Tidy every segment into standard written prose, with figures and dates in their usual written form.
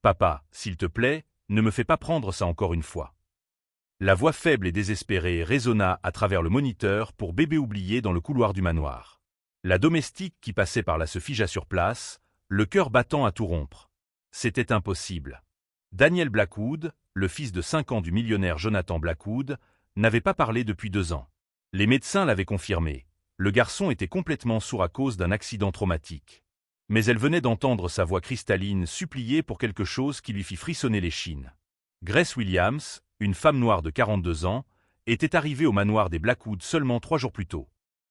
Papa, s'il te plaît, ne me fais pas prendre ça encore une fois. La voix faible et désespérée résonna à travers le moniteur pour bébé oublié dans le couloir du manoir. La domestique qui passait par là se figea sur place, le cœur battant à tout rompre. C'était impossible. Daniel Blackwood, le fils de 5 ans du millionnaire Jonathan Blackwood, n'avait pas parlé depuis 2 ans. Les médecins l'avaient confirmé. Le garçon était complètement sourd à cause d'un accident traumatique. Mais elle venait d'entendre sa voix cristalline supplier pour quelque chose qui lui fit frissonner l'échine. Grace Williams, une femme noire de 42 ans, était arrivée au manoir des Blackwood seulement 3 jours plus tôt.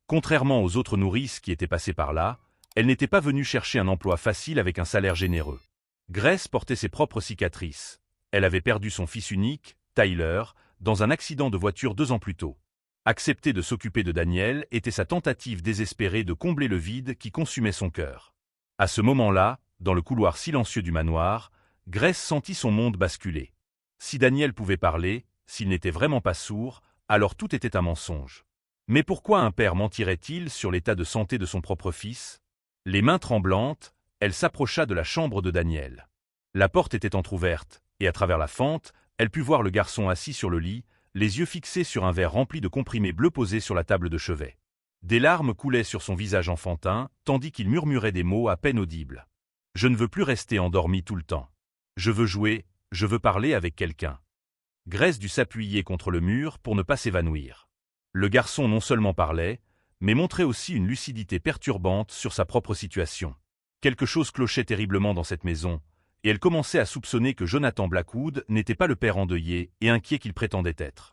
Contrairement aux autres nourrices qui étaient passées par là, elle n'était pas venue chercher un emploi facile avec un salaire généreux. Grace portait ses propres cicatrices. Elle avait perdu son fils unique, Tyler, dans un accident de voiture 2 ans plus tôt. Accepter de s'occuper de Daniel était sa tentative désespérée de combler le vide qui consumait son cœur. À ce moment-là, dans le couloir silencieux du manoir, Grace sentit son monde basculer. Si Daniel pouvait parler, s'il n'était vraiment pas sourd, alors tout était un mensonge. Mais pourquoi un père mentirait-il sur l'état de santé de son propre fils? Les mains tremblantes, elle s'approcha de la chambre de Daniel. La porte était entr'ouverte, et à travers la fente, elle put voir le garçon assis sur le lit, les yeux fixés sur un verre rempli de comprimés bleus posé sur la table de chevet. Des larmes coulaient sur son visage enfantin, tandis qu'il murmurait des mots à peine audibles. « Je ne veux plus rester endormi tout le temps. Je veux jouer, je veux parler avec quelqu'un. » Grace dut s'appuyer contre le mur pour ne pas s'évanouir. Le garçon non seulement parlait, mais montrait aussi une lucidité perturbante sur sa propre situation. Quelque chose clochait terriblement dans cette maison, et elle commençait à soupçonner que Jonathan Blackwood n'était pas le père endeuillé et inquiet qu'il prétendait être.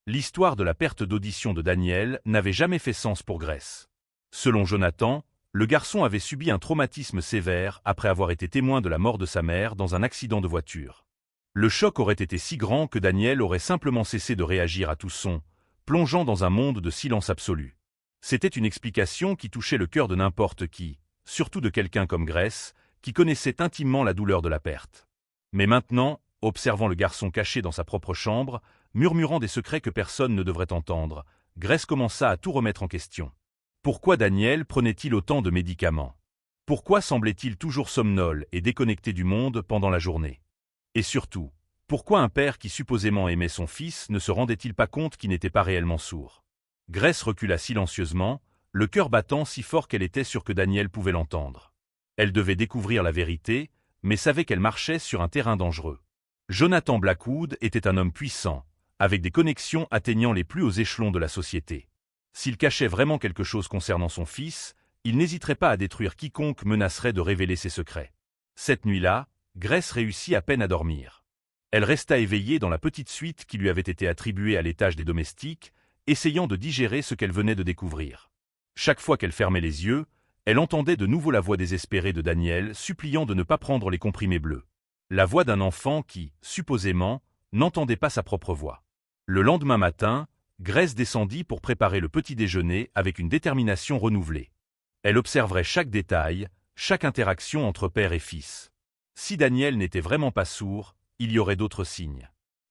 L'histoire de la perte d'audition de Daniel n'avait jamais fait sens pour Grace. Selon Jonathan, le garçon avait subi un traumatisme sévère après avoir été témoin de la mort de sa mère dans un accident de voiture. Le choc aurait été si grand que Daniel aurait simplement cessé de réagir à tout son, plongeant dans un monde de silence absolu. C'était une explication qui touchait le cœur de n'importe qui, surtout de quelqu'un comme Grace, qui connaissait intimement la douleur de la perte. Mais maintenant, observant le garçon caché dans sa propre chambre, murmurant des secrets que personne ne devrait entendre, Grace commença à tout remettre en question. Pourquoi Daniel prenait-il autant de médicaments? Pourquoi semblait-il toujours somnolent et déconnecté du monde pendant la journée? Et surtout, pourquoi un père qui supposément aimait son fils ne se rendait-il pas compte qu'il n'était pas réellement sourd? Grace recula silencieusement, le cœur battant si fort qu'elle était sûre que Daniel pouvait l'entendre. Elle devait découvrir la vérité, mais savait qu'elle marchait sur un terrain dangereux. Jonathan Blackwood était un homme puissant, avec des connexions atteignant les plus hauts échelons de la société. S'il cachait vraiment quelque chose concernant son fils, il n'hésiterait pas à détruire quiconque menacerait de révéler ses secrets. Cette nuit-là, Grace réussit à peine à dormir. Elle resta éveillée dans la petite suite qui lui avait été attribuée à l'étage des domestiques, essayant de digérer ce qu'elle venait de découvrir. Chaque fois qu'elle fermait les yeux, elle entendait de nouveau la voix désespérée de Daniel suppliant de ne pas prendre les comprimés bleus. La voix d'un enfant qui, supposément, n'entendait pas sa propre voix. Le lendemain matin, Grace descendit pour préparer le petit déjeuner avec une détermination renouvelée. Elle observerait chaque détail, chaque interaction entre père et fils. Si Daniel n'était vraiment pas sourd, il y aurait d'autres signes.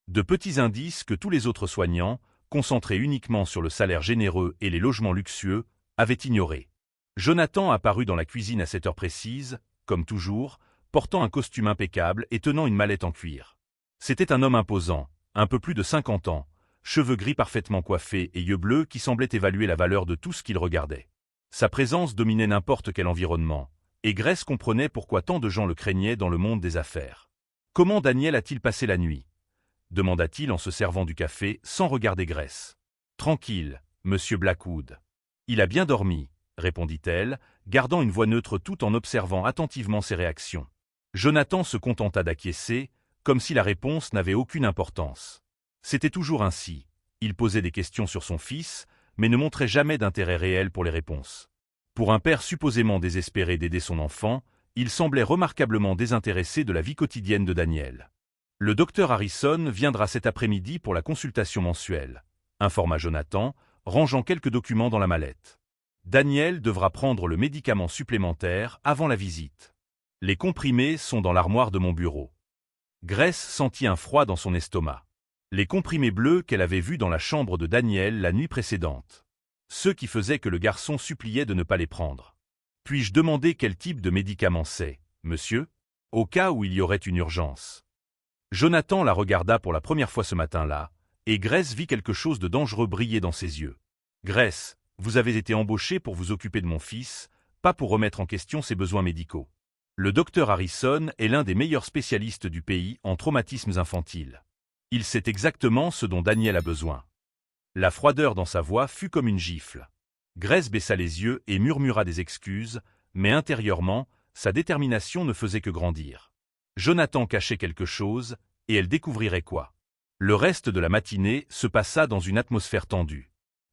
De petits indices que tous les autres soignants, concentrés uniquement sur le salaire généreux et les logements luxueux, avaient ignorés. Jonathan apparut dans la cuisine à cette heure précise, comme toujours, portant un costume impeccable et tenant une mallette en cuir. C'était un homme imposant, un peu plus de 50 ans, cheveux gris parfaitement coiffés et yeux bleus qui semblaient évaluer la valeur de tout ce qu'il regardait. Sa présence dominait n'importe quel environnement, et Grace comprenait pourquoi tant de gens le craignaient dans le monde des affaires. « Comment Daniel a-t-il passé la nuit ?» demanda-t-il en se servant du café sans regarder Grace. « Tranquille, monsieur Blackwood. Il a bien dormi, » répondit-elle, gardant une voix neutre tout en observant attentivement ses réactions. Jonathan se contenta d'acquiescer, comme si la réponse n'avait aucune importance. C'était toujours ainsi. Il posait des questions sur son fils, mais ne montrait jamais d'intérêt réel pour les réponses. Pour un père supposément désespéré d'aider son enfant, il semblait remarquablement désintéressé de la vie quotidienne de Daniel. « Le docteur Harrison viendra cet après-midi pour la consultation mensuelle », informa Jonathan, rangeant quelques documents dans la mallette. Daniel devra prendre le médicament supplémentaire avant la visite. Les comprimés sont dans l'armoire de mon bureau. Grace sentit un froid dans son estomac. Les comprimés bleus qu'elle avait vus dans la chambre de Daniel la nuit précédente. Ceux qui faisaient que le garçon suppliait de ne pas les prendre. « Puis-je demander quel type de médicament c'est, monsieur ?» au cas où il y aurait une urgence. Jonathan la regarda pour la première fois ce matin-là, et Grace vit quelque chose de dangereux briller dans ses yeux. « Grace, vous avez été embauchée pour vous occuper de mon fils, pas pour remettre en question ses besoins médicaux. Le docteur Harrison est l'un des meilleurs spécialistes du pays en traumatismes infantiles. Il sait exactement ce dont Daniel a besoin. » La froideur dans sa voix fut comme une gifle. Grace baissa les yeux et murmura des excuses, mais intérieurement, sa détermination ne faisait que grandir. Jonathan cachait quelque chose, et elle découvrirait quoi. Le reste de la matinée se passa dans une atmosphère tendue.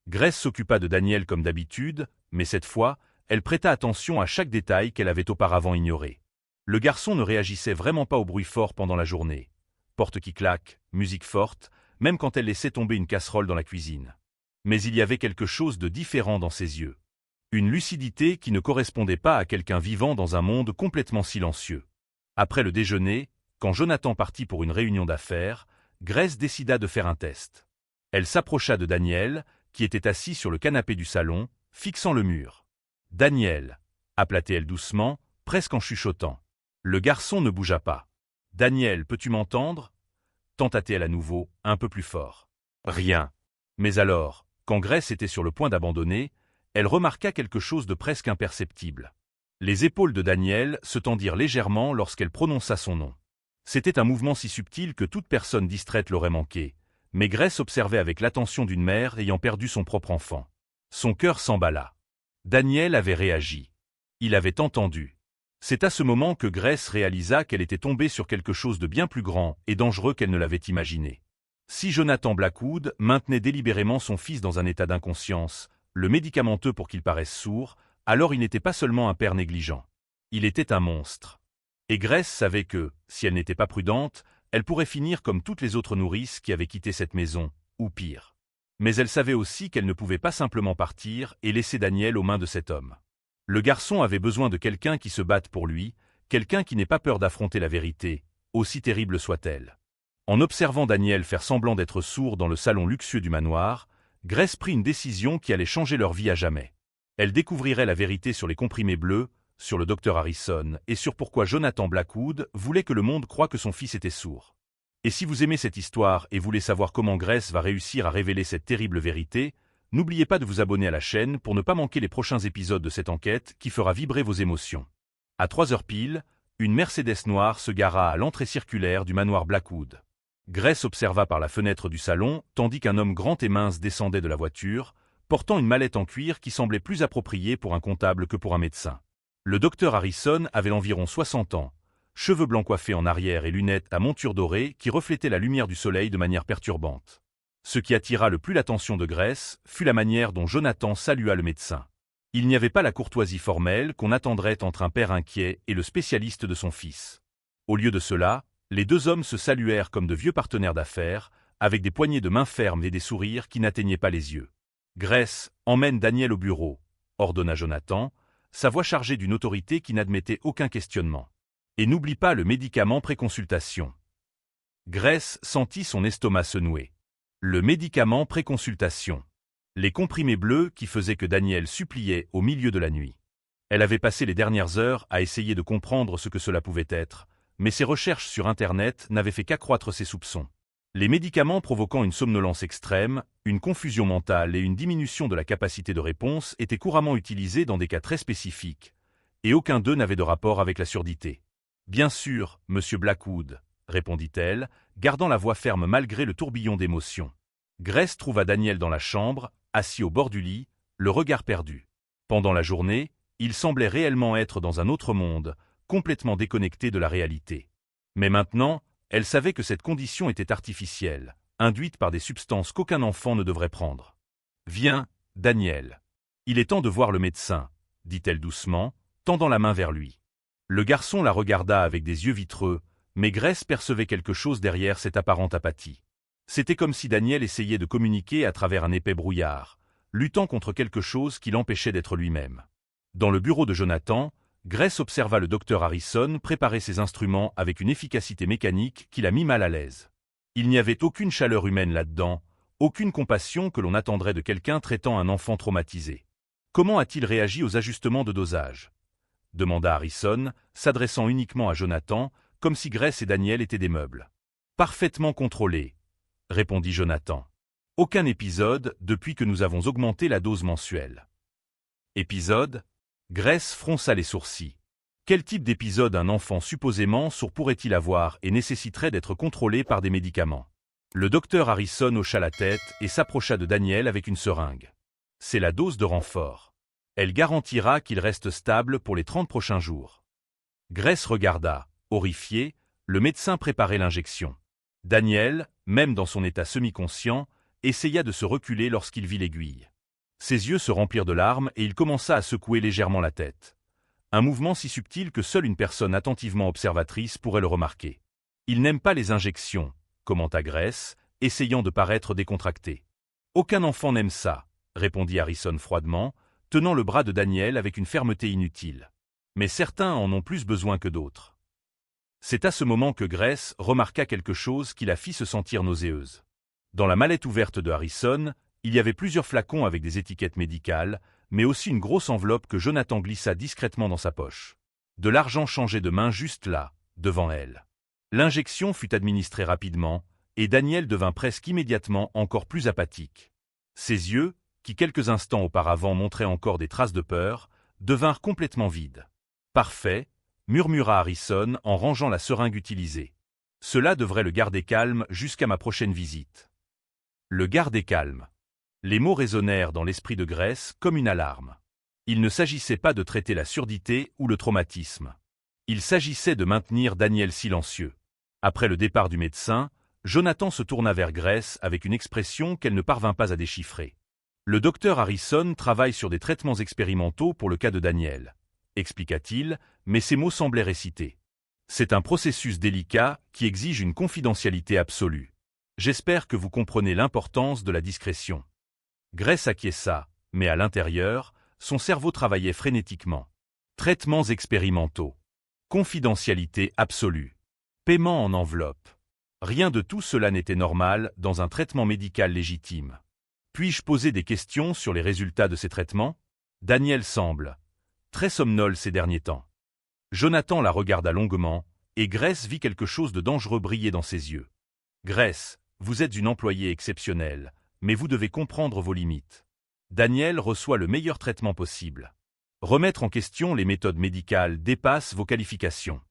Grace s'occupa de Daniel comme d'habitude, mais cette fois, elle prêta attention à chaque détail qu'elle avait auparavant ignoré. Le garçon ne réagissait vraiment pas au bruit fort pendant la journée. Porte qui claque, musique forte, même quand elle laissait tomber une casserole dans la cuisine. Mais il y avait quelque chose de différent dans ses yeux. Une lucidité qui ne correspondait pas à quelqu'un vivant dans un monde complètement silencieux. Après le déjeuner, quand Jonathan partit pour une réunion d'affaires, Grace décida de faire un test. Elle s'approcha de Daniel, qui était assis sur le canapé du salon, fixant le mur. « Daniel » appela-t-elle doucement, presque en chuchotant. Le garçon ne bougea pas. « Daniel, peux-tu m'entendre » tenta-t-elle à nouveau, un peu plus fort. Rien. Mais alors, quand Grace était sur le point d'abandonner, elle remarqua quelque chose de presque imperceptible. Les épaules de Daniel se tendirent légèrement lorsqu'elle prononça son nom. C'était un mouvement si subtil que toute personne distraite l'aurait manqué, mais Grace observait avec l'attention d'une mère ayant perdu son propre enfant. Son cœur s'emballa. Daniel avait réagi. Il avait entendu. C'est à ce moment que Grace réalisa qu'elle était tombée sur quelque chose de bien plus grand et dangereux qu'elle ne l'avait imaginé. Si Jonathan Blackwood maintenait délibérément son fils dans un état d'inconscience, le médicamenteux pour qu'il paraisse sourd, alors il n'était pas seulement un père négligent. Il était un monstre. Et Grace savait que, si elle n'était pas prudente, elle pourrait finir comme toutes les autres nourrices qui avaient quitté cette maison, ou pire. Mais elle savait aussi qu'elle ne pouvait pas simplement partir et laisser Daniel aux mains de cet homme. Le garçon avait besoin de quelqu'un qui se batte pour lui, quelqu'un qui n'ait pas peur d'affronter la vérité, aussi terrible soit-elle. En observant Daniel faire semblant d'être sourd dans le salon luxueux du manoir, Grace prit une décision qui allait changer leur vie à jamais. Elle découvrirait la vérité sur les comprimés bleus, sur le docteur Harrison et sur pourquoi Jonathan Blackwood voulait que le monde croie que son fils était sourd. Et si vous aimez cette histoire et voulez savoir comment Grace va réussir à révéler cette terrible vérité, n'oubliez pas de vous abonner à la chaîne pour ne pas manquer les prochains épisodes de cette enquête qui fera vibrer vos émotions. À 3 heures pile, une Mercedes noire se gara à l'entrée circulaire du manoir Blackwood. Grace observa par la fenêtre du salon, tandis qu'un homme grand et mince descendait de la voiture, portant une mallette en cuir qui semblait plus appropriée pour un comptable que pour un médecin. Le docteur Harrison avait environ 60 ans, cheveux blancs coiffés en arrière et lunettes à monture dorée qui reflétaient la lumière du soleil de manière perturbante. Ce qui attira le plus l'attention de Grace fut la manière dont Jonathan salua le médecin. Il n'y avait pas la courtoisie formelle qu'on attendrait entre un père inquiet et le spécialiste de son fils. Au lieu de cela, les deux hommes se saluèrent comme de vieux partenaires d'affaires, avec des poignées de main fermes et des sourires qui n'atteignaient pas les yeux. « Grace, emmène Daniel au bureau », ordonna Jonathan, sa voix chargée d'une autorité qui n'admettait aucun questionnement. « Et n'oublie pas le médicament préconsultation. » Grace sentit son estomac se nouer. Le médicament préconsultation. Les comprimés bleus qui faisaient que Daniel suppliait au milieu de la nuit. Elle avait passé les dernières heures à essayer de comprendre ce que cela pouvait être, mais ses recherches sur Internet n'avaient fait qu'accroître ses soupçons. Les médicaments provoquant une somnolence extrême, une confusion mentale et une diminution de la capacité de réponse étaient couramment utilisés dans des cas très spécifiques, et aucun d'eux n'avait de rapport avec la surdité. « Bien sûr, monsieur Blackwood », répondit-elle, gardant la voix ferme malgré le tourbillon d'émotions. Grace trouva Daniel dans la chambre, assis au bord du lit, le regard perdu. Pendant la journée, il semblait réellement être dans un autre monde, complètement déconnecté de la réalité. Mais maintenant, elle savait que cette condition était artificielle, induite par des substances qu'aucun enfant ne devrait prendre. « Viens, Daniel. Il est temps de voir le médecin, » dit-elle doucement, tendant la main vers lui. Le garçon la regarda avec des yeux vitreux, mais Grace percevait quelque chose derrière cette apparente apathie. C'était comme si Daniel essayait de communiquer à travers un épais brouillard, luttant contre quelque chose qui l'empêchait d'être lui-même. Dans le bureau de Jonathan, Grace observa le docteur Harrison préparer ses instruments avec une efficacité mécanique qui la mit mal à l'aise. Il n'y avait aucune chaleur humaine là-dedans, aucune compassion que l'on attendrait de quelqu'un traitant un enfant traumatisé. Comment a-t-il réagi aux ajustements de dosage? demanda Harrison, s'adressant uniquement à Jonathan, comme si Grace et Daniel étaient des meubles. Parfaitement contrôlé, répondit Jonathan. Aucun épisode depuis que nous avons augmenté la dose mensuelle. Épisode? Grace fronça les sourcils. Quel type d'épisode un enfant supposément sourd pourrait-il avoir et nécessiterait d'être contrôlé par des médicaments? Le docteur Harrison hocha la tête et s'approcha de Daniel avec une seringue. C'est la dose de renfort. Elle garantira qu'il reste stable pour les 30 prochains jours. Grace regarda, horrifiée, le médecin préparer l'injection. Daniel, même dans son état semi-conscient, essaya de se reculer lorsqu'il vit l'aiguille. Ses yeux se remplirent de larmes et il commença à secouer légèrement la tête. Un mouvement si subtil que seule une personne attentivement observatrice pourrait le remarquer. Il n'aime pas les injections, commenta Grace, essayant de paraître décontracté. Aucun enfant n'aime ça, répondit Harrison froidement, tenant le bras de Daniel avec une fermeté inutile. Mais certains en ont plus besoin que d'autres. C'est à ce moment que Grace remarqua quelque chose qui la fit se sentir nauséeuse. Dans la mallette ouverte de Harrison, il y avait plusieurs flacons avec des étiquettes médicales, mais aussi une grosse enveloppe que Jonathan glissa discrètement dans sa poche. De l'argent changé de main juste là, devant elle. L'injection fut administrée rapidement, et Daniel devint presque immédiatement encore plus apathique. Ses yeux, qui quelques instants auparavant montraient encore des traces de peur, devinrent complètement vides. « Parfait », murmura Harrison en rangeant la seringue utilisée. « Cela devrait le garder calme jusqu'à ma prochaine visite. » Le garder calme. Les mots résonnèrent dans l'esprit de Grace comme une alarme. Il ne s'agissait pas de traiter la surdité ou le traumatisme. Il s'agissait de maintenir Daniel silencieux. Après le départ du médecin, Jonathan se tourna vers Grace avec une expression qu'elle ne parvint pas à déchiffrer. Le docteur Harrison travaille sur des traitements expérimentaux pour le cas de Daniel, expliqua-t-il, mais ses mots semblaient récités. C'est un processus délicat qui exige une confidentialité absolue. J'espère que vous comprenez l'importance de la discrétion. Grace acquiesça, mais à l'intérieur, son cerveau travaillait frénétiquement. Traitements expérimentaux. Confidentialité absolue. Paiement en enveloppe. Rien de tout cela n'était normal dans un traitement médical légitime. Puis-je poser des questions sur les résultats de ces traitements? Daniel semble très somnole ces derniers temps. Jonathan la regarda longuement, et Grace vit quelque chose de dangereux briller dans ses yeux. Grace, vous êtes une employée exceptionnelle, mais vous devez comprendre vos limites. Daniel reçoit le meilleur traitement possible. Remettre en question les méthodes médicales dépasse vos qualifications.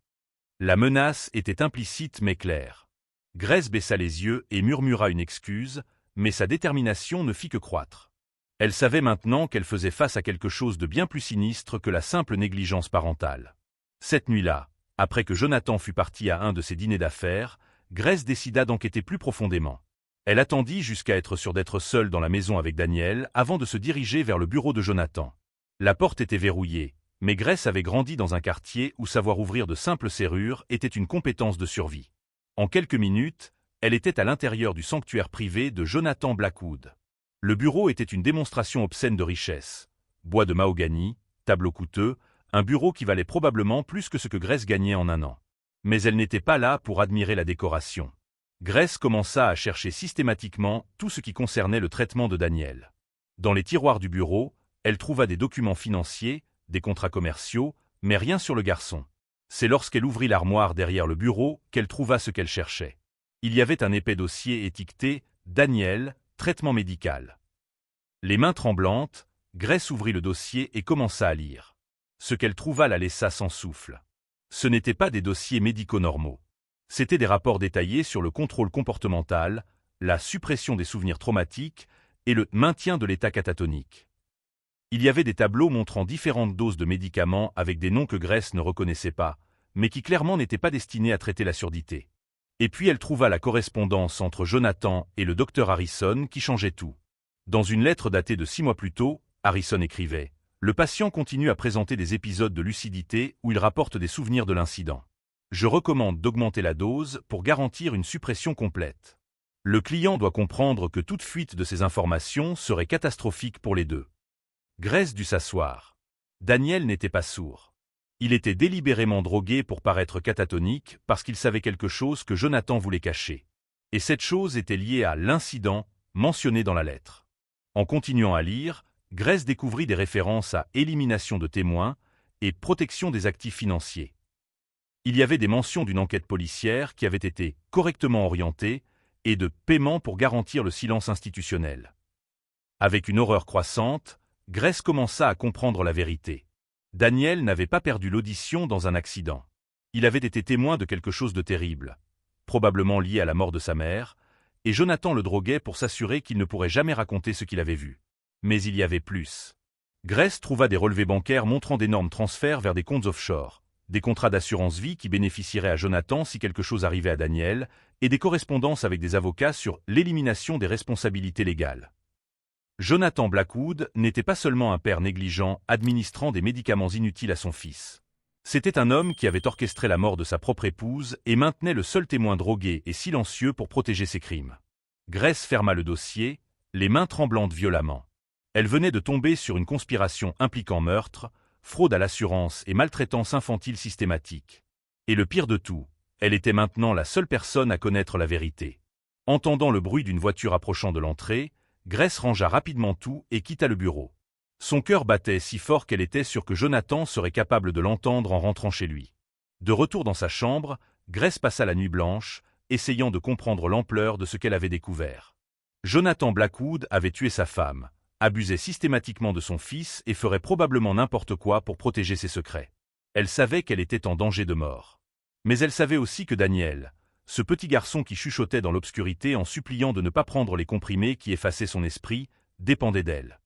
La menace était implicite mais claire. Grace baissa les yeux et murmura une excuse, mais sa détermination ne fit que croître. Elle savait maintenant qu'elle faisait face à quelque chose de bien plus sinistre que la simple négligence parentale. Cette nuit-là, après que Jonathan fut parti à un de ses dîners d'affaires, Grace décida d'enquêter plus profondément. Elle attendit jusqu'à être sûre d'être seule dans la maison avec Daniel avant de se diriger vers le bureau de Jonathan. La porte était verrouillée, mais Grace avait grandi dans un quartier où savoir ouvrir de simples serrures était une compétence de survie. En quelques minutes, elle était à l'intérieur du sanctuaire privé de Jonathan Blackwood. Le bureau était une démonstration obscène de richesse. Bois de mahogany, tableaux coûteux, un bureau qui valait probablement plus que ce que Grace gagnait en un an. Mais elle n'était pas là pour admirer la décoration. Grace commença à chercher systématiquement tout ce qui concernait le traitement de Daniel. Dans les tiroirs du bureau, elle trouva des documents financiers, des contrats commerciaux, mais rien sur le garçon. C'est lorsqu'elle ouvrit l'armoire derrière le bureau qu'elle trouva ce qu'elle cherchait. Il y avait un épais dossier étiqueté « Daniel, traitement médical ». Les mains tremblantes, Grace ouvrit le dossier et commença à lire. Ce qu'elle trouva la laissa sans souffle. Ce n'étaient pas des dossiers médicaux normaux. C'étaient des rapports détaillés sur le contrôle comportemental, la suppression des souvenirs traumatiques et le maintien de l'état catatonique. Il y avait des tableaux montrant différentes doses de médicaments avec des noms que Grace ne reconnaissait pas, mais qui clairement n'étaient pas destinés à traiter la surdité. Et puis elle trouva la correspondance entre Jonathan et le docteur Harrison qui changeait tout. Dans une lettre datée de 6 mois plus tôt, Harrison écrivait « Le patient continue à présenter des épisodes de lucidité où il rapporte des souvenirs de l'incident. Je recommande d'augmenter la dose pour garantir une suppression complète. Le client doit comprendre que toute fuite de ces informations serait catastrophique pour les deux. » Grace dut s'asseoir. Daniel n'était pas sourd. Il était délibérément drogué pour paraître catatonique parce qu'il savait quelque chose que Jonathan voulait cacher. Et cette chose était liée à l'incident mentionné dans la lettre. En continuant à lire, Grace découvrit des références à élimination de témoins et protection des actifs financiers. Il y avait des mentions d'une enquête policière qui avait été correctement orientée et de paiement pour garantir le silence institutionnel. Avec une horreur croissante, Grace commença à comprendre la vérité. Daniel n'avait pas perdu l'audition dans un accident. Il avait été témoin de quelque chose de terrible, probablement lié à la mort de sa mère, et Jonathan le droguait pour s'assurer qu'il ne pourrait jamais raconter ce qu'il avait vu. Mais il y avait plus. Grace trouva des relevés bancaires montrant d'énormes transferts vers des comptes offshore, des contrats d'assurance vie qui bénéficieraient à Jonathan si quelque chose arrivait à Daniel, et des correspondances avec des avocats sur l'élimination des responsabilités légales. Jonathan Blackwood n'était pas seulement un père négligent administrant des médicaments inutiles à son fils. C'était un homme qui avait orchestré la mort de sa propre épouse et maintenait le seul témoin drogué et silencieux pour protéger ses crimes. Grace ferma le dossier, les mains tremblantes violemment. Elle venait de tomber sur une conspiration impliquant meurtre, fraude à l'assurance et maltraitance infantile systématique. Et le pire de tout, elle était maintenant la seule personne à connaître la vérité. Entendant le bruit d'une voiture approchant de l'entrée, Grace rangea rapidement tout et quitta le bureau. Son cœur battait si fort qu'elle était sûre que Jonathan serait capable de l'entendre en rentrant chez lui. De retour dans sa chambre, Grace passa la nuit blanche, essayant de comprendre l'ampleur de ce qu'elle avait découvert. Jonathan Blackwood avait tué sa femme, abusait systématiquement de son fils et ferait probablement n'importe quoi pour protéger ses secrets. Elle savait qu'elle était en danger de mort. Mais elle savait aussi que Daniel, ce petit garçon qui chuchotait dans l'obscurité en suppliant de ne pas prendre les comprimés qui effaçaient son esprit, dépendait d'elle.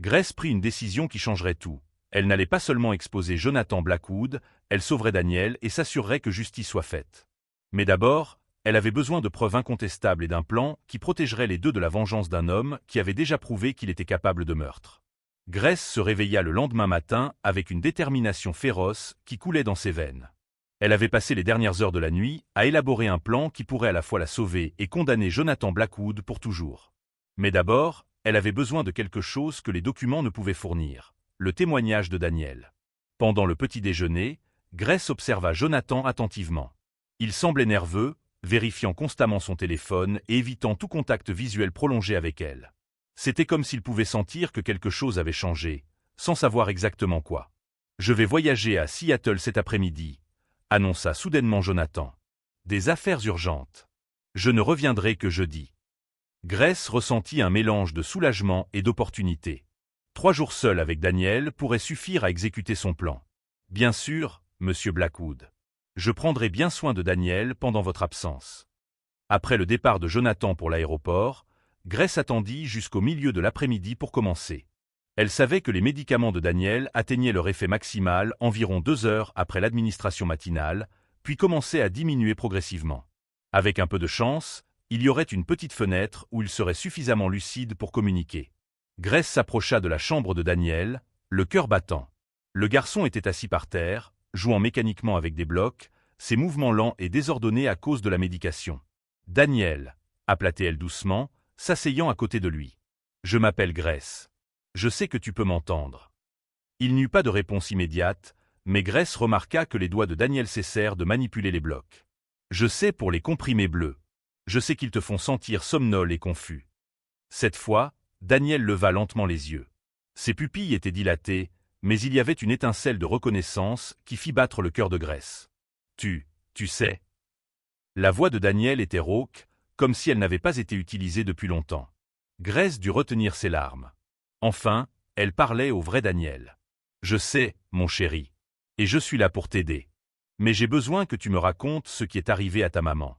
Grace prit une décision qui changerait tout. Elle n'allait pas seulement exposer Jonathan Blackwood, elle sauverait Daniel et s'assurerait que justice soit faite. Mais d'abord, elle avait besoin de preuves incontestables et d'un plan qui protégerait les deux de la vengeance d'un homme qui avait déjà prouvé qu'il était capable de meurtre. Grace se réveilla le lendemain matin avec une détermination féroce qui coulait dans ses veines. Elle avait passé les dernières heures de la nuit à élaborer un plan qui pourrait à la fois la sauver et condamner Jonathan Blackwood pour toujours. Mais d'abord, elle avait besoin de quelque chose que les documents ne pouvaient fournir, le témoignage de Daniel. Pendant le petit déjeuner, Grace observa Jonathan attentivement. Il semblait nerveux, vérifiant constamment son téléphone et évitant tout contact visuel prolongé avec elle. C'était comme s'il pouvait sentir que quelque chose avait changé, sans savoir exactement quoi. « Je vais voyager à Seattle cet après-midi », annonça soudainement Jonathan. « Des affaires urgentes. Je ne reviendrai que jeudi. » Grace ressentit un mélange de soulagement et d'opportunité. 3 jours seuls avec Daniel pourraient suffire à exécuter son plan. « Bien sûr, monsieur Blackwood. Je prendrai bien soin de Daniel pendant votre absence. » Après le départ de Jonathan pour l'aéroport, Grace attendit jusqu'au milieu de l'après-midi pour commencer. Elle savait que les médicaments de Daniel atteignaient leur effet maximal environ 2 heures après l'administration matinale, puis commençaient à diminuer progressivement. Avec un peu de chance, il y aurait une petite fenêtre où il serait suffisamment lucide pour communiquer. Grace s'approcha de la chambre de Daniel, le cœur battant. Le garçon était assis par terre, jouant mécaniquement avec des blocs, ses mouvements lents et désordonnés à cause de la médication. « Daniel » appela-t-elle doucement, s'asseyant à côté de lui. « Je m'appelle Grace. Je sais que tu peux m'entendre. » Il n'y eut pas de réponse immédiate, mais Grace remarqua que les doigts de Daniel cessèrent de manipuler les blocs. « Je sais pour les comprimés bleus. Je sais qu'ils te font sentir somnolent et confus. » Cette fois, Daniel leva lentement les yeux. Ses pupilles étaient dilatées, mais il y avait une étincelle de reconnaissance qui fit battre le cœur de Grace. « Tu sais. » La voix de Daniel était rauque, comme si elle n'avait pas été utilisée depuis longtemps. Grace dut retenir ses larmes. Enfin, elle parlait au vrai Daniel. « Je sais, mon chéri. Et je suis là pour t'aider. Mais j'ai besoin que tu me racontes ce qui est arrivé à ta maman.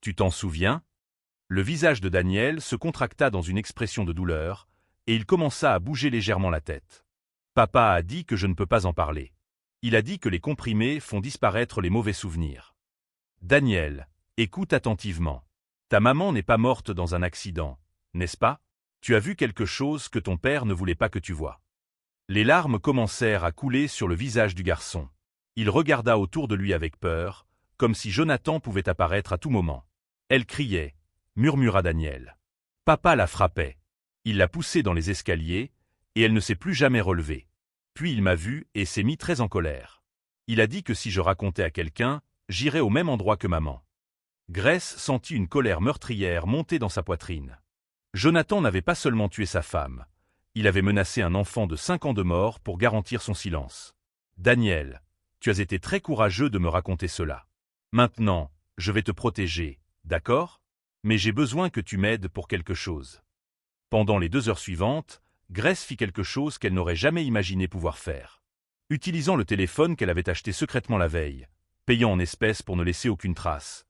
Tu t'en souviens ?» Le visage de Daniel se contracta dans une expression de douleur, et il commença à bouger légèrement la tête. « Papa a dit que je ne peux pas en parler. Il a dit que les comprimés font disparaître les mauvais souvenirs. » Daniel, écoute attentivement. Ta maman n'est pas morte dans un accident, n'est-ce pas? Tu as vu quelque chose que ton père ne voulait pas que tu vois. Les larmes commencèrent à couler sur le visage du garçon. Il regarda autour de lui avec peur, comme si Jonathan pouvait apparaître à tout moment. Elle criait, murmura Daniel. Papa la frappait. Il l'a poussée dans les escaliers, et elle ne s'est plus jamais relevée. Puis il m'a vu et s'est mis très en colère. Il a dit que si je racontais à quelqu'un, j'irais au même endroit que maman. Grace sentit une colère meurtrière monter dans sa poitrine. Jonathan n'avait pas seulement tué sa femme. Il avait menacé un enfant de 5 ans de mort pour garantir son silence. Daniel, tu as été très courageux de me raconter cela. Maintenant, je vais te protéger, d'accord? Mais j'ai besoin que tu m'aides pour quelque chose. Pendant les 2 heures suivantes, Grace fit quelque chose qu'elle n'aurait jamais imaginé pouvoir faire. Utilisant le téléphone qu'elle avait acheté secrètement la veille, payant en espèces pour ne laisser aucune trace,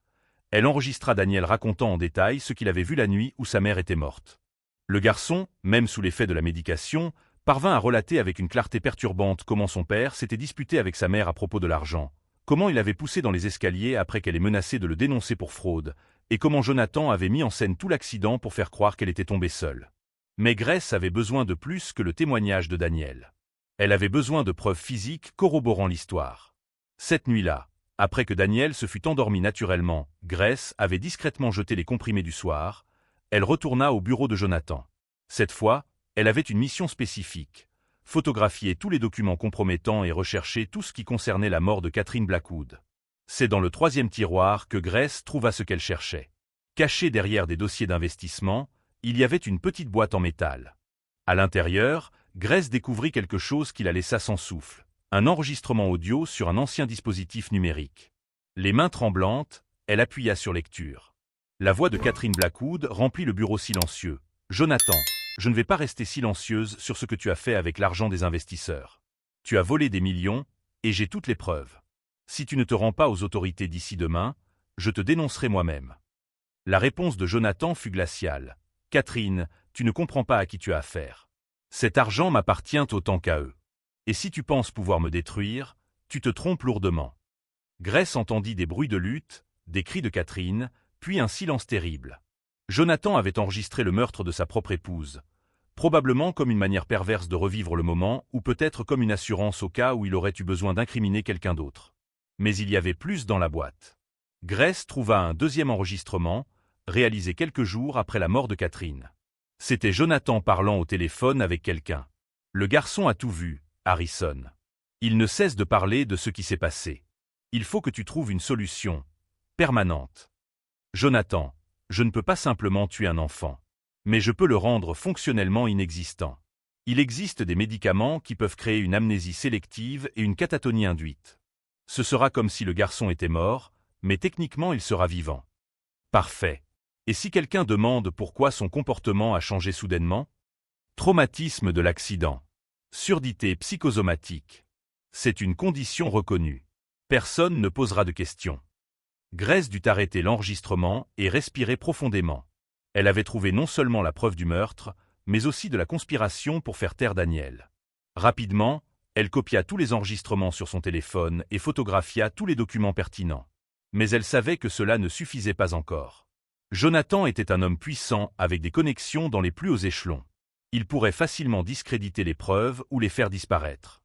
elle enregistra Daniel racontant en détail ce qu'il avait vu la nuit où sa mère était morte. Le garçon, même sous l'effet de la médication, parvint à relater avec une clarté perturbante comment son père s'était disputé avec sa mère à propos de l'argent, comment il avait poussé dans les escaliers après qu'elle ait menacé de le dénoncer pour fraude, et comment Jonathan avait mis en scène tout l'accident pour faire croire qu'elle était tombée seule. Mais Grace avait besoin de plus que le témoignage de Daniel. Elle avait besoin de preuves physiques corroborant l'histoire. Cette nuit-là, après que Daniel se fût endormi naturellement, Grace avait discrètement jeté les comprimés du soir. Elle retourna au bureau de Jonathan. Cette fois, elle avait une mission spécifique: photographier tous les documents compromettants et rechercher tout ce qui concernait la mort de Catherine Blackwood. C'est dans le 3e tiroir que Grace trouva ce qu'elle cherchait. Cachée derrière des dossiers d'investissement, il y avait une petite boîte en métal. À l'intérieur, Grace découvrit quelque chose qui la laissa sans souffle: un enregistrement audio sur un ancien dispositif numérique. Les mains tremblantes, elle appuya sur lecture. La voix de Catherine Blackwood remplit le bureau silencieux. « Jonathan, je ne vais pas rester silencieuse sur ce que tu as fait avec l'argent des investisseurs. Tu as volé des millions, et j'ai toutes les preuves. Si tu ne te rends pas aux autorités d'ici demain, je te dénoncerai moi-même. » La réponse de Jonathan fut glaciale. « Catherine, tu ne comprends pas à qui tu as affaire. Cet argent m'appartient autant qu'à eux. Et si tu penses pouvoir me détruire, tu te trompes lourdement. » Grace entendit des bruits de lutte, des cris de Catherine, puis un silence terrible. Jonathan avait enregistré le meurtre de sa propre épouse, probablement comme une manière perverse de revivre le moment, ou peut-être comme une assurance au cas où il aurait eu besoin d'incriminer quelqu'un d'autre. Mais il y avait plus dans la boîte. Grace trouva un 2e enregistrement, réalisé quelques jours après la mort de Catherine. C'était Jonathan parlant au téléphone avec quelqu'un. « Le garçon a tout vu, Harrison. Il ne cesse de parler de ce qui s'est passé. Il faut que tu trouves une solution permanente. Jonathan, je ne peux pas simplement tuer un enfant, mais je peux le rendre fonctionnellement inexistant. Il existe des médicaments qui peuvent créer une amnésie sélective et une catatonie induite. Ce sera comme si le garçon était mort, mais techniquement il sera vivant. » Parfait. Et si quelqu'un demande pourquoi son comportement a changé soudainement? Traumatisme de l'accident. Surdité psychosomatique. C'est une condition reconnue. Personne ne posera de questions. Grace dut arrêter l'enregistrement et respirer profondément. Elle avait trouvé non seulement la preuve du meurtre, mais aussi de la conspiration pour faire taire Daniel. Rapidement, elle copia tous les enregistrements sur son téléphone et photographia tous les documents pertinents. Mais elle savait que cela ne suffisait pas encore. Jonathan était un homme puissant avec des connexions dans les plus hauts échelons. Il pourrait facilement discréditer les preuves ou les faire disparaître.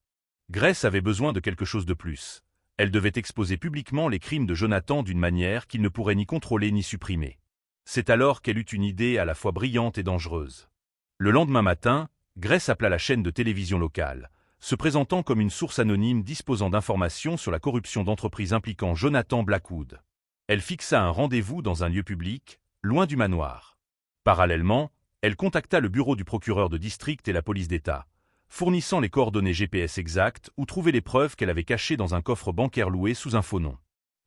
Grace avait besoin de quelque chose de plus. Elle devait exposer publiquement les crimes de Jonathan d'une manière qu'il ne pourrait ni contrôler ni supprimer. C'est alors qu'elle eut une idée à la fois brillante et dangereuse. Le lendemain matin, Grace appela la chaîne de télévision locale, se présentant comme une source anonyme disposant d'informations sur la corruption d'entreprises impliquant Jonathan Blackwood. Elle fixa un rendez-vous dans un lieu public, loin du manoir. Parallèlement, elle contacta le bureau du procureur de district et la police d'État, fournissant les coordonnées GPS exactes où trouver les preuves qu'elle avait cachées dans un coffre bancaire loué sous un faux nom.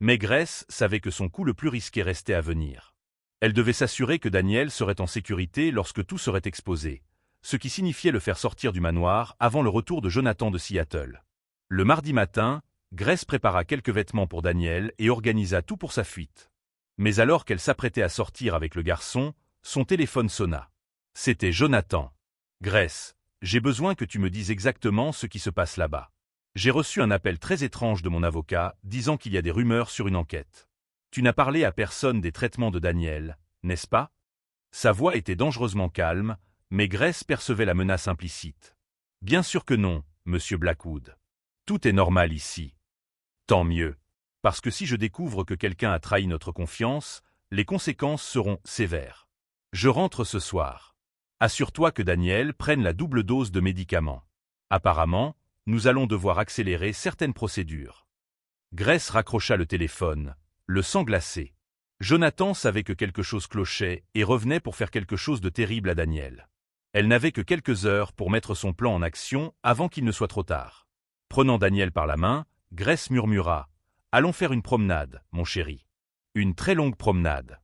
Mais Grace savait que son coup le plus risqué restait à venir. Elle devait s'assurer que Daniel serait en sécurité lorsque tout serait exposé, ce qui signifiait le faire sortir du manoir avant le retour de Jonathan de Seattle. Le mardi matin, Grace prépara quelques vêtements pour Daniel et organisa tout pour sa fuite. Mais alors qu'elle s'apprêtait à sortir avec le garçon, son téléphone sonna. C'était Jonathan. « Grace, j'ai besoin que tu me dises exactement ce qui se passe là-bas. J'ai reçu un appel très étrange de mon avocat disant qu'il y a des rumeurs sur une enquête. Tu n'as parlé à personne des traitements de Daniel, n'est-ce pas ?» Sa voix était dangereusement calme, mais Grace percevait la menace implicite. « Bien sûr que non, monsieur Blackwood. Tout est normal ici. » Tant mieux. Parce que si je découvre que quelqu'un a trahi notre confiance, les conséquences seront sévères. Je rentre ce soir. Assure-toi que Daniel prenne la double dose de médicaments. Apparemment, nous allons devoir accélérer certaines procédures. Grace raccrocha le téléphone, le sang glacé. Jonathan savait que quelque chose clochait et revenait pour faire quelque chose de terrible à Daniel. Elle n'avait que quelques heures pour mettre son plan en action avant qu'il ne soit trop tard. Prenant Daniel par la main, Grace murmura « Allons faire une promenade, mon chéri. » Une très longue promenade.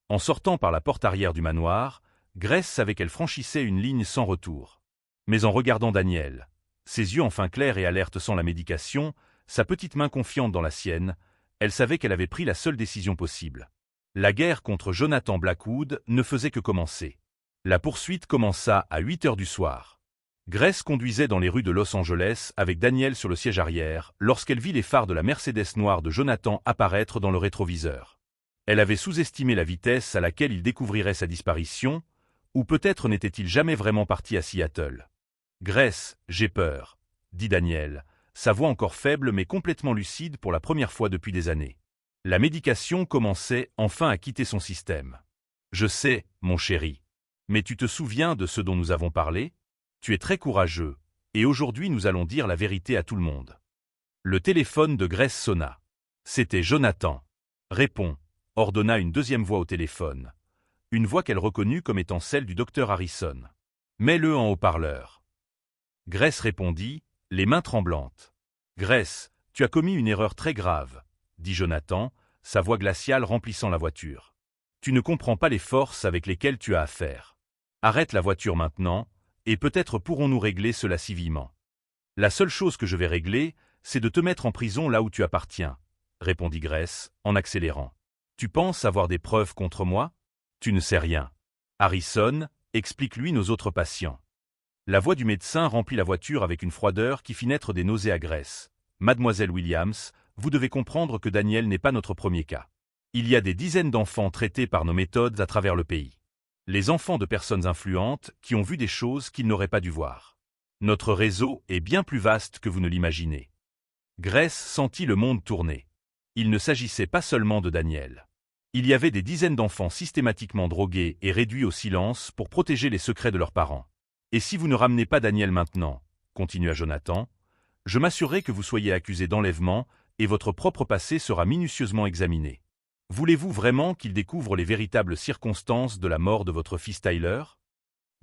En sortant par la porte arrière du manoir, Grace savait qu'elle franchissait une ligne sans retour. Mais en regardant Daniel, ses yeux enfin clairs et alertes sans la médication, sa petite main confiante dans la sienne, elle savait qu'elle avait pris la seule décision possible. La guerre contre Jonathan Blackwood ne faisait que commencer. La poursuite commença à 8 heures du soir. Grace conduisait dans les rues de Los Angeles avec Daniel sur le siège arrière lorsqu'elle vit les phares de la Mercedes noire de Jonathan apparaître dans le rétroviseur. Elle avait sous-estimé la vitesse à laquelle il découvrirait sa disparition, ou peut-être n'était-il jamais vraiment parti à Seattle. « Grace, j'ai peur, » dit Daniel, sa voix encore faible mais complètement lucide pour la première fois depuis des années. La médication commençait enfin à quitter son système. « Je sais, mon chéri. Mais tu te souviens de ce dont nous avons parlé ? Tu es très courageux, et aujourd'hui nous allons dire la vérité à tout le monde. » Le téléphone de Grace sonna. C'était Jonathan. « Réponds », ordonna une deuxième voix au téléphone. Une voix qu'elle reconnut comme étant celle du docteur Harrison. « Mets-le en haut-parleur. » Grace répondit, les mains tremblantes. « Grace, tu as commis une erreur très grave, » dit Jonathan, sa voix glaciale remplissant la voiture. « Tu ne comprends pas les forces avec lesquelles tu as affaire. Arrête la voiture maintenant, et peut-être pourrons-nous régler cela civilement. La seule chose que je vais régler, c'est de te mettre en prison là où tu appartiens, » répondit Grace, en accélérant. « Tu penses avoir des preuves contre moi ? Tu ne sais rien. Harrison, explique-lui nos autres patients. » La voix du médecin remplit la voiture avec une froideur qui fit naître des nausées à Grace. « Mademoiselle Williams, vous devez comprendre que Daniel n'est pas notre premier cas. Il y a des dizaines d'enfants traités par nos méthodes à travers le pays. Les enfants de personnes influentes qui ont vu des choses qu'ils n'auraient pas dû voir. Notre réseau est bien plus vaste que vous ne l'imaginez. » Grace sentit le monde tourner. Il ne s'agissait pas seulement de Daniel. Il y avait des dizaines d'enfants systématiquement drogués et réduits au silence pour protéger les secrets de leurs parents. « Et si vous ne ramenez pas Daniel maintenant, » continua Jonathan, « je m'assurerai que vous soyez accusé d'enlèvement et votre propre passé sera minutieusement examiné. Voulez-vous vraiment qu'il découvre les véritables circonstances de la mort de votre fils Tyler ?»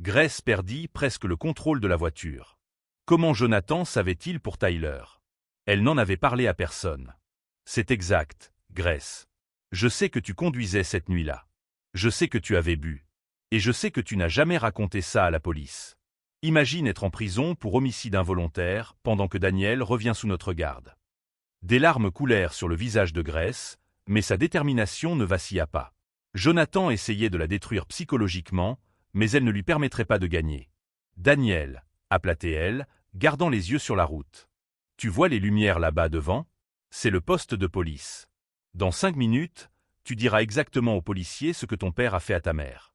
Grace perdit presque le contrôle de la voiture. Comment Jonathan savait-il pour Tyler? Elle n'en avait parlé à personne. « C'est exact, Grace. Je sais que tu conduisais cette nuit-là. Je sais que tu avais bu. Et je sais que tu n'as jamais raconté ça à la police. Imagine être en prison pour homicide involontaire pendant que Daniel revient sous notre garde. » Des larmes coulèrent sur le visage de Grace, mais sa détermination ne vacilla pas. Jonathan essayait de la détruire psychologiquement, mais elle ne lui permettrait pas de gagner. « Daniel, » appela-t-elle, gardant les yeux sur la route. « Tu vois les lumières là-bas devant? C'est le poste de police. Dans 5 minutes, tu diras exactement aux policiers ce que ton père a fait à ta mère. »«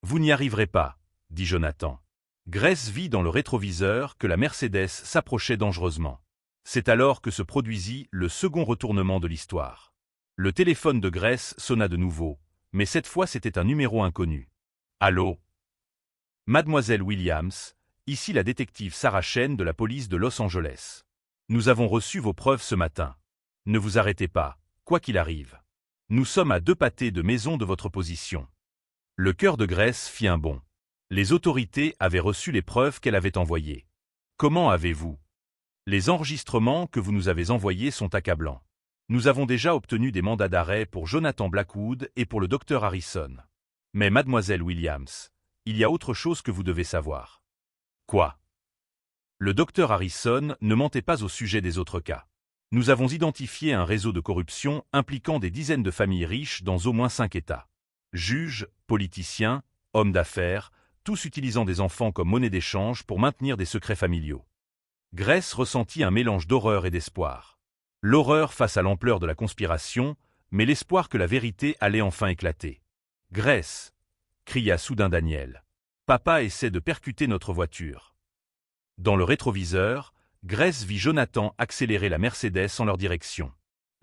Vous n'y arriverez pas, » dit Jonathan. Grace vit dans le rétroviseur que la Mercedes s'approchait dangereusement. C'est alors que se produisit le second retournement de l'histoire. Le téléphone de Grace sonna de nouveau, mais cette fois c'était un numéro inconnu. « Allô ? Mademoiselle Williams, ici la détective Sarah Chen de la police de Los Angeles. Nous avons reçu vos preuves ce matin. Ne vous arrêtez pas, quoi qu'il arrive. Nous sommes à 2 pâtés de maison de votre position. » Le cœur de Grace fit un bond. Les autorités avaient reçu les preuves qu'elle avait envoyées. « Comment avez-vous ? Les enregistrements que vous nous avez envoyés sont accablants. Nous avons déjà obtenu des mandats d'arrêt pour Jonathan Blackwood et pour le docteur Harrison. Mais mademoiselle Williams, il y a autre chose que vous devez savoir. » « Quoi ? » Le docteur Harrison ne mentait pas au sujet des autres cas. Nous avons identifié un réseau de corruption impliquant des dizaines de familles riches dans au moins 5 États. Juges, politiciens, hommes d'affaires, tous utilisant des enfants comme monnaie d'échange pour maintenir des secrets familiaux. Grace ressentit un mélange d'horreur et d'espoir. L'horreur face à l'ampleur de la conspiration, mais l'espoir que la vérité allait enfin éclater. « Grace !» cria soudain Daniel. « Papa essaie de percuter notre voiture. » Dans le rétroviseur, Grace vit Jonathan accélérer la Mercedes en leur direction.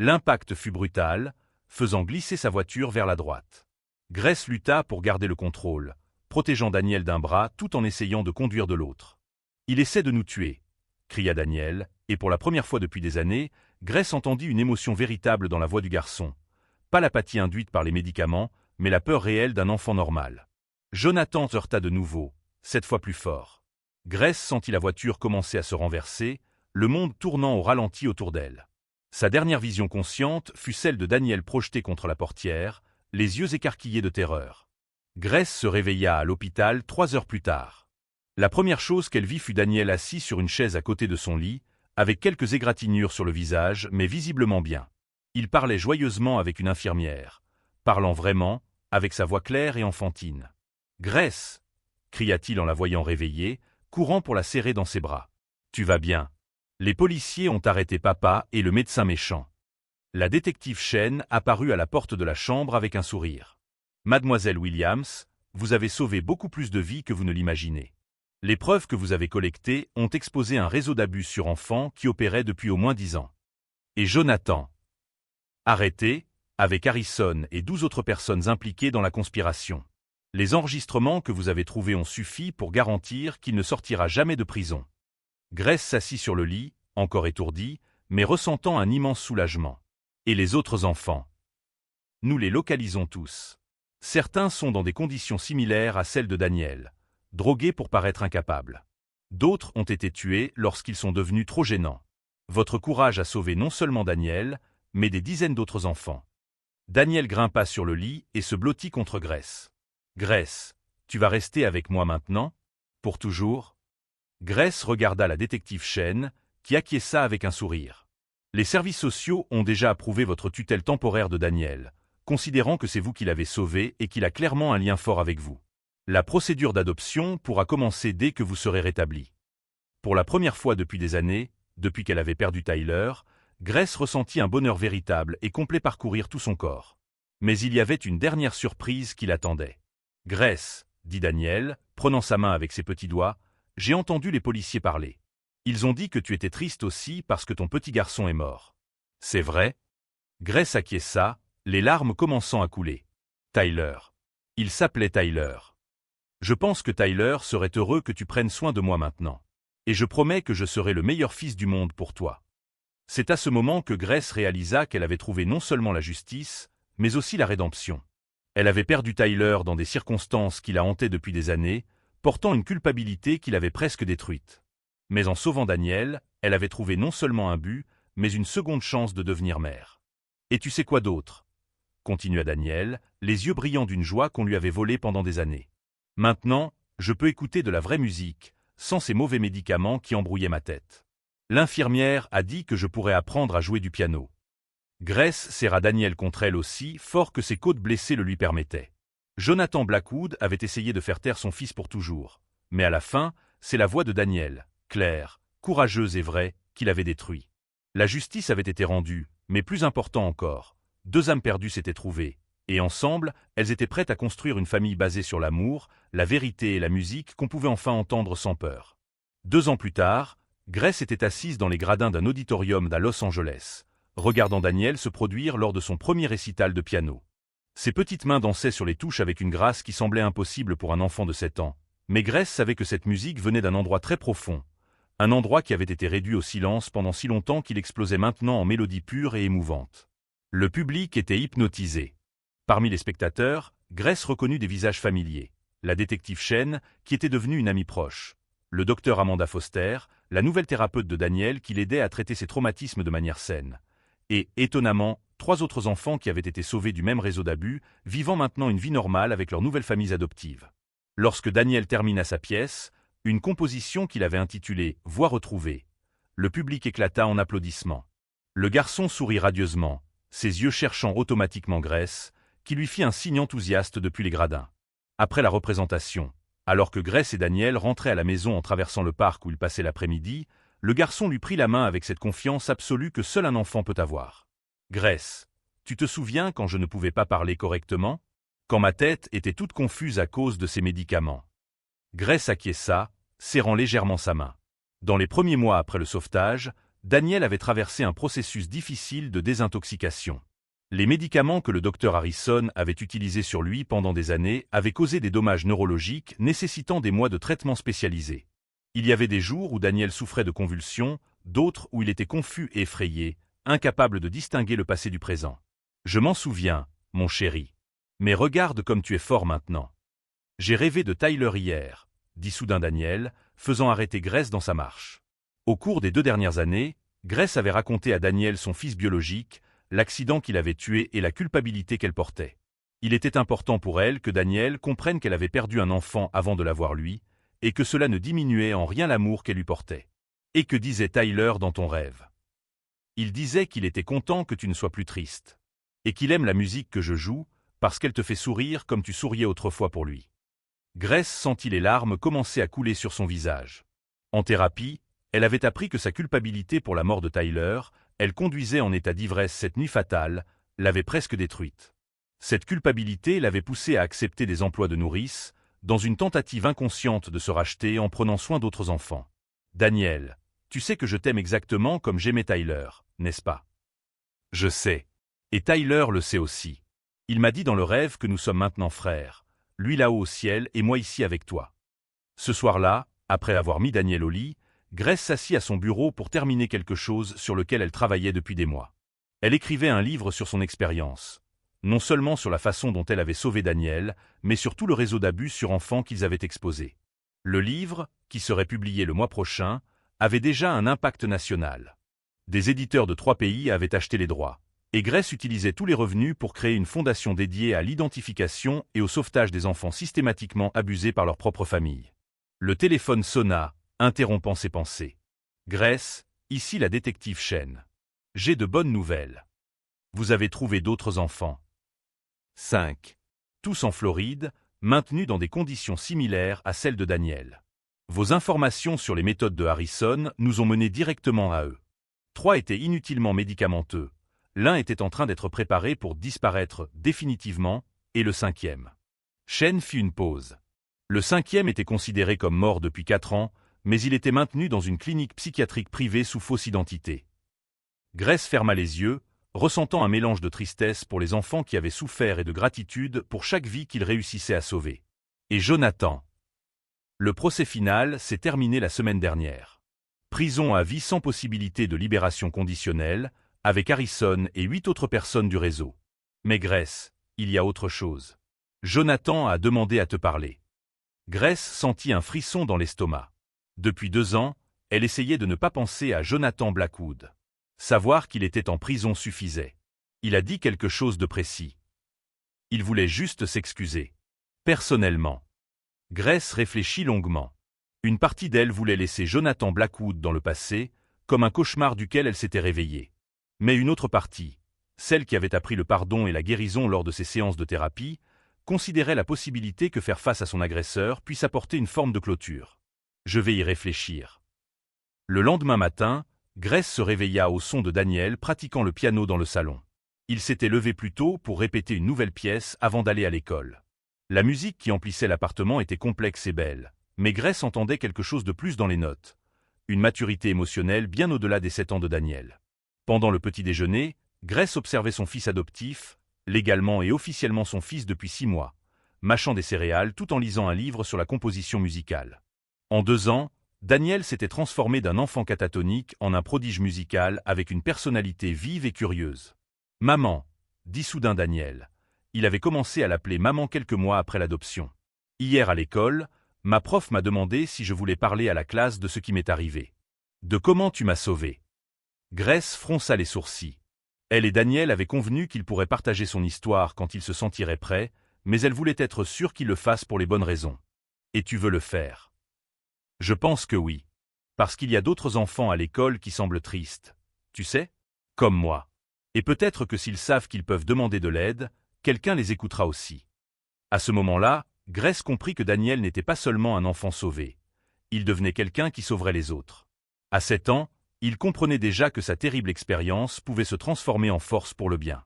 L'impact fut brutal, faisant glisser sa voiture vers la droite. Grace lutta pour garder le contrôle, protégeant Daniel d'un bras tout en essayant de conduire de l'autre. « Il essaie de nous tuer !» cria Daniel, et pour la première fois depuis des années, Grace entendit une émotion véritable dans la voix du garçon. Pas l'apathie induite par les médicaments, mais la peur réelle d'un enfant normal. Jonathan heurta de nouveau, cette fois plus fort. Grace sentit la voiture commencer à se renverser, le monde tournant au ralenti autour d'elle. Sa dernière vision consciente fut celle de Daniel projeté contre la portière, les yeux écarquillés de terreur. Grace se réveilla à l'hôpital 3 heures plus tard. La première chose qu'elle vit fut Daniel assis sur une chaise à côté de son lit, avec quelques égratignures sur le visage, mais visiblement bien. Il parlait joyeusement avec une infirmière, parlant vraiment, avec sa voix claire et enfantine. « Grace !» cria-t-il en la voyant réveillée, courant pour la serrer dans ses bras. « Tu vas bien. Les policiers ont arrêté papa et le médecin méchant. » La détective Chen apparut à la porte de la chambre avec un sourire. « Mademoiselle Williams, vous avez sauvé beaucoup plus de vies que vous ne l'imaginez. Les preuves que vous avez collectées ont exposé un réseau d'abus sur enfants qui opérait depuis au moins 10 ans. Et Jonathan, arrêté, avec Harrison et 12 autres personnes impliquées dans la conspiration. Les enregistrements que vous avez trouvés ont suffi pour garantir qu'il ne sortira jamais de prison. » Grace s'assit sur le lit, encore étourdie, mais ressentant un immense soulagement. « Et les autres enfants? Nous les localisons tous. Certains sont dans des conditions similaires à celles de Daniel, drogués pour paraître incapables. D'autres ont été tués lorsqu'ils sont devenus trop gênants. Votre courage a sauvé non seulement Daniel, mais des dizaines d'autres enfants. » Daniel grimpa sur le lit et se blottit contre Grace. « Grace, tu vas rester avec moi maintenant? Pour toujours ?» Grace regarda la détective Chen, qui acquiesça avec un sourire. « Les services sociaux ont déjà approuvé votre tutelle temporaire de Daniel, considérant que c'est vous qui l'avez sauvé et qu'il a clairement un lien fort avec vous. La procédure d'adoption pourra commencer dès que vous serez rétabli. » Pour la première fois depuis des années, depuis qu'elle avait perdu Tyler, Grace ressentit un bonheur véritable et complet parcourir tout son corps. Mais il y avait une dernière surprise qui l'attendait. « Grace, » dit Daniel, prenant sa main avec ses petits doigts, « j'ai entendu les policiers parler. Ils ont dit que tu étais triste aussi parce que ton petit garçon est mort. C'est vrai ?» Grace acquiesça, les larmes commençant à couler. « Tyler. Il s'appelait Tyler. Je pense que Tyler serait heureux que tu prennes soin de moi maintenant. Et je promets que je serai le meilleur fils du monde pour toi. » C'est à ce moment que Grace réalisa qu'elle avait trouvé non seulement la justice, mais aussi la rédemption. Elle avait perdu Tyler dans des circonstances qui la hantaient depuis des années, portant une culpabilité qui l'avait presque détruite. Mais en sauvant Daniel, elle avait trouvé non seulement un but, mais une seconde chance de devenir mère. « Et tu sais quoi d'autre ?» continua Daniel, les yeux brillants d'une joie qu'on lui avait volée pendant des années. « Maintenant, je peux écouter de la vraie musique, sans ces mauvais médicaments qui embrouillaient ma tête. L'infirmière a dit que je pourrais apprendre à jouer du piano. » Grace serra Daniel contre elle aussi, fort que ses côtes blessées le lui permettaient. Jonathan Blackwood avait essayé de faire taire son fils pour toujours, mais à la fin, c'est la voix de Daniel, claire, courageuse et vraie, qui l'avait détruit. La justice avait été rendue, mais plus important encore, 2 âmes perdues s'étaient trouvées, et ensemble, elles étaient prêtes à construire une famille basée sur l'amour, la vérité et la musique qu'on pouvait enfin entendre sans peur. 2 ans plus tard, Grace était assise dans les gradins d'un auditorium à Los Angeles, regardant Daniel se produire lors de son premier récital de piano. Ses petites mains dansaient sur les touches avec une grâce qui semblait impossible pour un enfant de 7 ans, mais Grace savait que cette musique venait d'un endroit très profond, un endroit qui avait été réduit au silence pendant si longtemps qu'il explosait maintenant en mélodies pures et émouvantes. Le public était hypnotisé. Parmi les spectateurs, Grace reconnut des visages familiers. La détective Chen, qui était devenue une amie proche. Le docteur Amanda Foster, la nouvelle thérapeute de Daniel qui l'aidait à traiter ses traumatismes de manière saine. Et, étonnamment, 3 autres enfants qui avaient été sauvés du même réseau d'abus, vivant maintenant une vie normale avec leurs nouvelles familles adoptives. Lorsque Daniel termina sa pièce, une composition qu'il avait intitulée « Voix retrouvée », le public éclata en applaudissements. Le garçon sourit radieusement, ses yeux cherchant automatiquement Grace, qui lui fit un signe enthousiaste depuis les gradins. Après la représentation, alors que Grace et Daniel rentraient à la maison en traversant le parc où ils passaient l'après-midi, le garçon lui prit la main avec cette confiance absolue que seul un enfant peut avoir. « Grace, tu te souviens quand je ne pouvais pas parler correctement? Quand ma tête était toute confuse à cause de ces médicaments. » Grace acquiesça, serrant légèrement sa main. Dans les premiers mois après le sauvetage, Daniel avait traversé un processus difficile de désintoxication. Les médicaments que le docteur Harrison avait utilisés sur lui pendant des années avaient causé des dommages neurologiques nécessitant des mois de traitement spécialisés. Il y avait des jours où Daniel souffrait de convulsions, d'autres où il était confus et effrayé, incapable de distinguer le passé du présent. « Je m'en souviens, mon chéri. Mais regarde comme tu es fort maintenant. J'ai rêvé de Tyler hier, » dit soudain Daniel, faisant arrêter Grace dans sa marche. Au cours des 2 dernières années, Grace avait raconté à Daniel son fils biologique, l'accident qu'il avait tué et la culpabilité qu'elle portait. Il était important pour elle que Daniel comprenne qu'elle avait perdu un enfant avant de l'avoir lui, et que cela ne diminuait en rien l'amour qu'elle lui portait. Et que disait Tyler dans ton rêve? Il disait qu'il était content que tu ne sois plus triste. Et qu'il aime la musique que je joue, parce qu'elle te fait sourire comme tu souriais autrefois pour lui. Grace sentit les larmes commencer à couler sur son visage. En thérapie, elle avait appris que sa culpabilité pour la mort de Tyler, elle conduisait en état d'ivresse cette nuit fatale, l'avait presque détruite. Cette culpabilité l'avait poussée à accepter des emplois de nourrice, dans une tentative inconsciente de se racheter en prenant soin d'autres enfants. Daniel, tu sais que je t'aime exactement comme j'aimais Tyler, n'est-ce pas? Je sais. Et Tyler le sait aussi. Il m'a dit dans le rêve que nous sommes maintenant frères, lui là-haut au ciel et moi ici avec toi. Ce soir-là, après avoir mis Daniel au lit, Grace s'assit à son bureau pour terminer quelque chose sur lequel elle travaillait depuis des mois. Elle écrivait un livre sur son expérience, non seulement sur la façon dont elle avait sauvé Daniel, mais sur tout le réseau d'abus sur enfants qu'ils avaient exposés. Le livre, qui serait publié le mois prochain, avait déjà un impact national. Des éditeurs de 3 pays avaient acheté les droits, et Grace utilisait tous les revenus pour créer une fondation dédiée à l'identification et au sauvetage des enfants systématiquement abusés par leur propre famille. Le téléphone sonna, interrompant ses pensées. Grace, ici la détective Chen. J'ai de bonnes nouvelles. Vous avez trouvé d'autres enfants. 5. Tous en Floride, maintenus dans des conditions similaires à celles de Daniel. Vos informations sur les méthodes de Harrison nous ont menés directement à eux. 3 étaient inutilement médicamenteux. L'un était en train d'être préparé pour disparaître définitivement, et le 5e. Chen fit une pause. Le 5e était considéré comme mort depuis 4 ans, mais il était maintenu dans une clinique psychiatrique privée sous fausse identité. Grace ferma les yeux, ressentant un mélange de tristesse pour les enfants qui avaient souffert et de gratitude pour chaque vie qu'ils réussissaient à sauver. Et Jonathan. Le procès final s'est terminé la semaine dernière. Prison à vie sans possibilité de libération conditionnelle, avec Harrison et 8 autres personnes du réseau. Mais Grace, il y a autre chose. Jonathan a demandé à te parler. Grace sentit un frisson dans l'estomac. Depuis 2 ans, elle essayait de ne pas penser à Jonathan Blackwood. Savoir qu'il était en prison suffisait. Il a dit quelque chose de précis. Il voulait juste s'excuser. Personnellement. Grace réfléchit longuement. Une partie d'elle voulait laisser Jonathan Blackwood dans le passé, comme un cauchemar duquel elle s'était réveillée. Mais une autre partie, celle qui avait appris le pardon et la guérison lors de ses séances de thérapie, considérait la possibilité que faire face à son agresseur puisse apporter une forme de clôture. Je vais y réfléchir. Le lendemain matin, Grace se réveilla au son de Daniel pratiquant le piano dans le salon. Il s'était levé plus tôt pour répéter une nouvelle pièce avant d'aller à l'école. La musique qui emplissait l'appartement était complexe et belle, mais Grace entendait quelque chose de plus dans les notes. Une maturité émotionnelle bien au-delà des 7 ans de Daniel. Pendant le petit déjeuner, Grace observait son fils adoptif, légalement et officiellement son fils depuis 6 mois, mâchant des céréales tout en lisant un livre sur la composition musicale. En 2 ans, Daniel s'était transformé d'un enfant catatonique en un prodige musical avec une personnalité vive et curieuse. « Maman », dit soudain Daniel. Il avait commencé à l'appeler maman quelques mois après l'adoption. « Hier à l'école, ma prof m'a demandé si je voulais parler à la classe de ce qui m'est arrivé. De comment tu m'as sauvé. » Grace fronça les sourcils. Elle et Daniel avaient convenu qu'il pourrait partager son histoire quand il se sentirait prêt, mais elle voulait être sûre qu'il le fasse pour les bonnes raisons. « Et tu veux le faire ? » Je pense que oui. Parce qu'il y a d'autres enfants à l'école qui semblent tristes. Tu sais? Comme moi. Et peut-être que s'ils savent qu'ils peuvent demander de l'aide, quelqu'un les écoutera aussi. À ce moment-là, Grace comprit que Daniel n'était pas seulement un enfant sauvé. Il devenait quelqu'un qui sauverait les autres. À 7 ans, il comprenait déjà que sa terrible expérience pouvait se transformer en force pour le bien.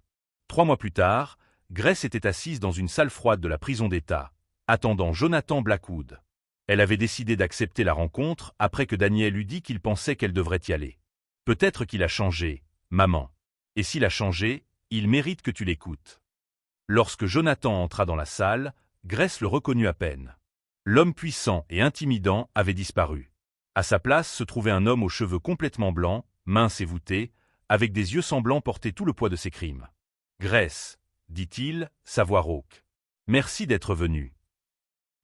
3 mois plus tard, Grace était assise dans une salle froide de la prison d'État, attendant Jonathan Blackwood. Elle avait décidé d'accepter la rencontre après que Daniel eût dit qu'il pensait qu'elle devrait y aller. Peut-être qu'il a changé, maman. Et s'il a changé, il mérite que tu l'écoutes. Lorsque Jonathan entra dans la salle, Grace le reconnut à peine. L'homme puissant et intimidant avait disparu. À sa place se trouvait un homme aux cheveux complètement blancs, mince et voûté, avec des yeux semblants porter tout le poids de ses crimes. « Grace, » dit-il, sa voix rauque. « Merci d'être venu. »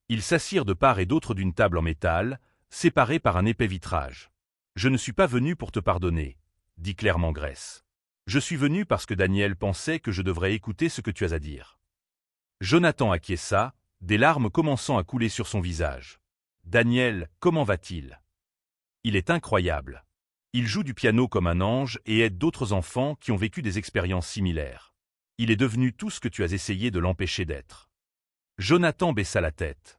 Ils s'assirent de part et d'autre d'une table en métal, séparée par un épais vitrage. Je ne suis pas venu pour te pardonner, dit clairement Grace. Je suis venu parce que Daniel pensait que je devrais écouter ce que tu as à dire. Jonathan acquiesça, des larmes commençant à couler sur son visage. Daniel, comment va-t-il? Il est incroyable. Il joue du piano comme un ange et aide d'autres enfants qui ont vécu des expériences similaires. Il est devenu tout ce que tu as essayé de l'empêcher d'être. Jonathan baissa la tête.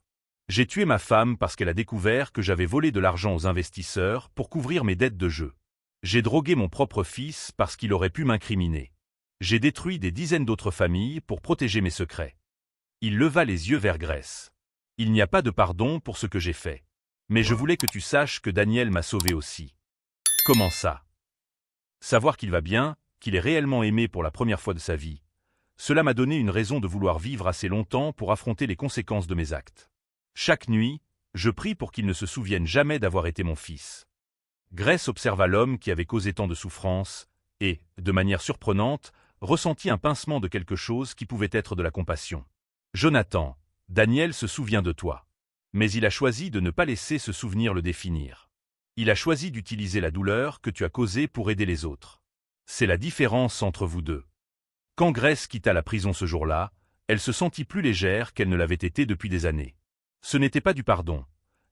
J'ai tué ma femme parce qu'elle a découvert que j'avais volé de l'argent aux investisseurs pour couvrir mes dettes de jeu. J'ai drogué mon propre fils parce qu'il aurait pu m'incriminer. J'ai détruit des dizaines d'autres familles pour protéger mes secrets. Il leva les yeux vers Grace. Il n'y a pas de pardon pour ce que j'ai fait. Mais je voulais que tu saches que Daniel m'a sauvé aussi. Comment ça? Savoir qu'il va bien, qu'il est réellement aimé pour la première fois de sa vie. Cela m'a donné une raison de vouloir vivre assez longtemps pour affronter les conséquences de mes actes. Chaque nuit, je prie pour qu'il ne se souvienne jamais d'avoir été mon fils. Grace observa l'homme qui avait causé tant de souffrance, et, de manière surprenante, ressentit un pincement de quelque chose qui pouvait être de la compassion. Jonathan, Daniel se souvient de toi. Mais il a choisi de ne pas laisser ce souvenir le définir. Il a choisi d'utiliser la douleur que tu as causée pour aider les autres. C'est la différence entre vous deux. Quand Grace quitta la prison ce jour-là, elle se sentit plus légère qu'elle ne l'avait été depuis des années. Ce n'était pas du pardon.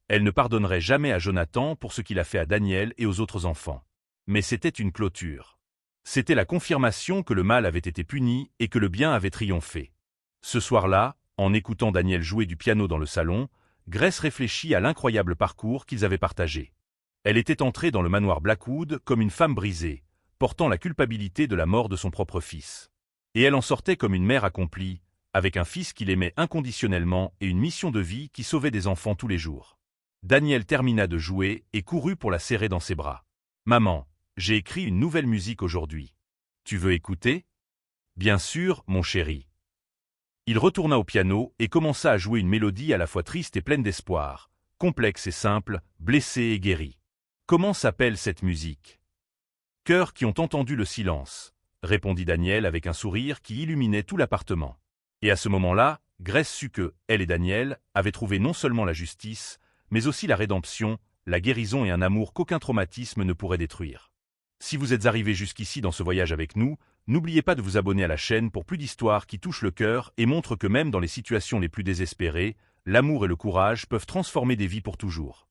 Elle ne pardonnerait jamais à Jonathan pour ce qu'il a fait à Daniel et aux autres enfants. Mais c'était une clôture. C'était la confirmation que le mal avait été puni et que le bien avait triomphé. Ce soir-là, en écoutant Daniel jouer du piano dans le salon, Grace réfléchit à l'incroyable parcours qu'ils avaient partagé. Elle était entrée dans le manoir Blackwood comme une femme brisée, portant la culpabilité de la mort de son propre fils. Et elle en sortait comme une mère accomplie, avec un fils qu'il aimait inconditionnellement et une mission de vie qui sauvait des enfants tous les jours. Daniel termina de jouer et courut pour la serrer dans ses bras. « Maman, j'ai écrit une nouvelle musique aujourd'hui. Tu veux écouter? »« Bien sûr, mon chéri. » Il retourna au piano et commença à jouer une mélodie à la fois triste et pleine d'espoir, complexe et simple, blessée et guérie. Comment s'appelle cette musique? Cœurs qui ont entendu le silence, répondit Daniel avec un sourire qui illuminait tout l'appartement. Et à ce moment-là, Grace sut que, elle et Daniel, avaient trouvé non seulement la justice, mais aussi la rédemption, la guérison et un amour qu'aucun traumatisme ne pourrait détruire. Si vous êtes arrivé jusqu'ici dans ce voyage avec nous, n'oubliez pas de vous abonner à la chaîne pour plus d'histoires qui touchent le cœur et montrent que même dans les situations les plus désespérées, l'amour et le courage peuvent transformer des vies pour toujours.